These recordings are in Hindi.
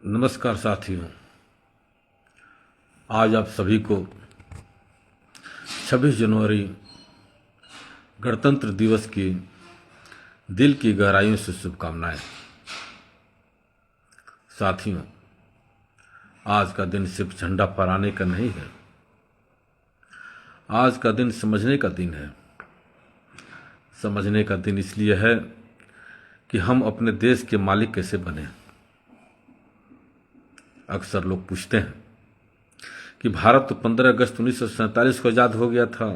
नमस्कार साथियों, आज आप सभी को 26 जनवरी गणतंत्र दिवस की दिल की गहराइयों से शुभकामनाएं। साथियों, आज का दिन सिर्फ झंडा फहराने का नहीं है। आज का दिन समझने का दिन है। समझने का दिन इसलिए है कि हम अपने देश के मालिक कैसे बने। अक्सर लोग पूछते हैं कि भारत तो 15 अगस्त 1947 को आज़ाद हो गया था,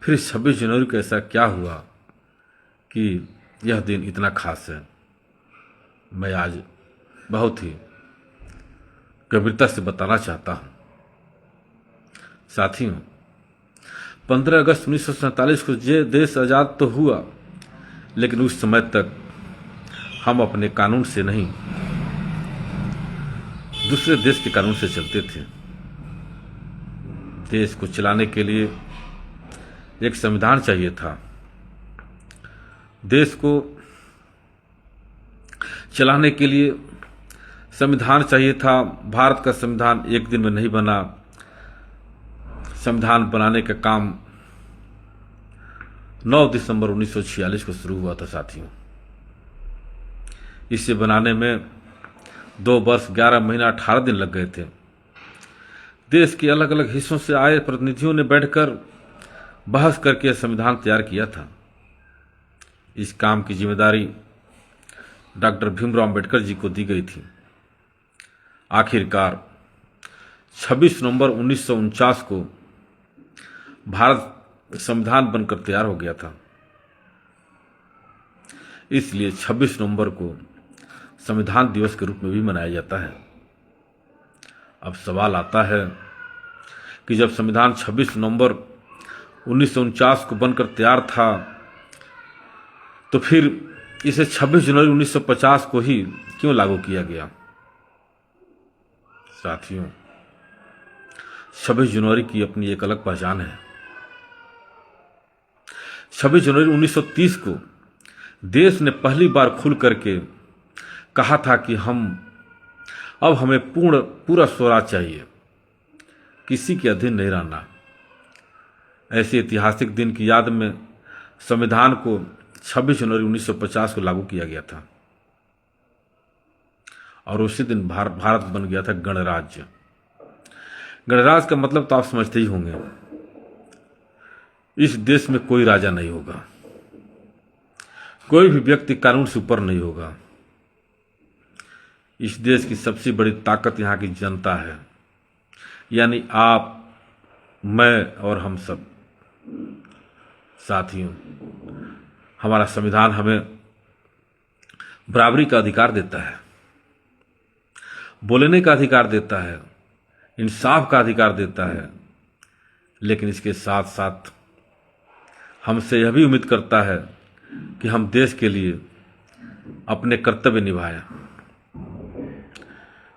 फिर 26 जनवरी को ऐसा क्या हुआ कि यह दिन इतना खास है। मैं आज बहुत ही गंभीरता से बताना चाहता हूँ। साथियों, 15 अगस्त 1947 को ये देश आज़ाद तो हुआ, लेकिन उस समय तक हम अपने कानून से नहीं, दूसरे देश के कानून से चलते थे। देश को चलाने के लिए एक संविधान चाहिए था। देश को चलाने के लिए संविधान चाहिए था। भारत का संविधान एक दिन में नहीं बना। संविधान बनाने का काम 9 दिसंबर 1946 को शुरू हुआ था। साथियों, इसे बनाने में 2 वर्ष 11 महीना 18 दिन लग गए थे। देश के अलग अलग हिस्सों से आए प्रतिनिधियों ने बैठकर बहस करके संविधान तैयार किया था। इस काम की जिम्मेदारी डॉक्टर भीमराव अंबेडकर जी को दी गई थी। आखिरकार 26 नवंबर 1949 को भारत संविधान बनकर तैयार हो गया था। इसलिए 26 नवंबर को संविधान दिवस के रूप में भी मनाया जाता है। अब सवाल आता है कि जब संविधान 26 नवंबर 1949 को बनकर तैयार था, तो फिर इसे 26 जनवरी 1950 को ही क्यों लागू किया गया। साथियों, 26 जनवरी की अपनी एक अलग पहचान है। 26 जनवरी 1930 को देश ने पहली बार खुल करके कहा था कि अब हमें पूरा स्वराज चाहिए, किसी के अधीन नहीं रहना। ऐसे ऐतिहासिक दिन की याद में संविधान को 26 जनवरी 1950 को लागू किया गया था और उसी दिन भारत बन गया था गणराज्य। गणराज्य का मतलब तो आप समझते ही होंगे। इस देश में कोई राजा नहीं होगा, कोई भी व्यक्ति कानून से ऊपर नहीं होगा। इस देश की सबसे बड़ी ताकत यहाँ की जनता है, यानी आप, मैं और हम सब। साथियों, हमारा संविधान हमें बराबरी का अधिकार देता है, बोलने का अधिकार देता है, इंसाफ का अधिकार देता है, लेकिन इसके साथ साथ हमसे यह भी उम्मीद करता है कि हम देश के लिए अपने कर्तव्य निभाएं।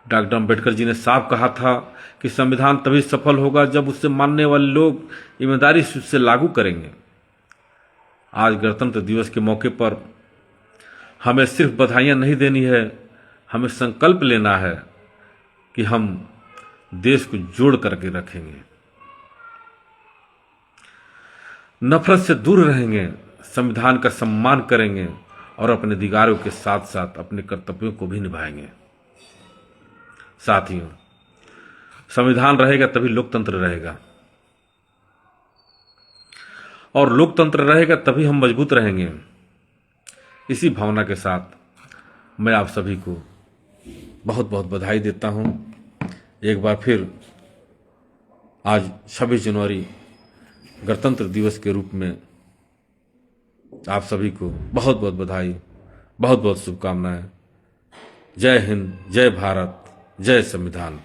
डॉक्टर अंबेडकर जी ने साफ कहा था कि संविधान तभी सफल होगा जब उससे मानने वाले लोग ईमानदारी से उसे लागू करेंगे। आज गणतंत्र दिवस के मौके पर हमें सिर्फ बधाइयां नहीं देनी है, हमें संकल्प लेना है कि हम देश को जोड़ करके रखेंगे, नफरत से दूर रहेंगे, संविधान का सम्मान करेंगे और अपने अधिकारों के साथ साथ अपने कर्तव्यों को भी निभाएंगे। साथियों, संविधान रहेगा तभी लोकतंत्र रहेगा, और लोकतंत्र रहेगा तभी हम मजबूत रहेंगे। इसी भावना के साथ मैं आप सभी को बहुत बहुत बधाई देता हूं। एक बार फिर आज 26 जनवरी गणतंत्र दिवस के रूप में आप सभी को बहुत बहुत बधाई, बहुत बहुत शुभकामनाएं। जय हिंद, जय भारत, जय संविधान।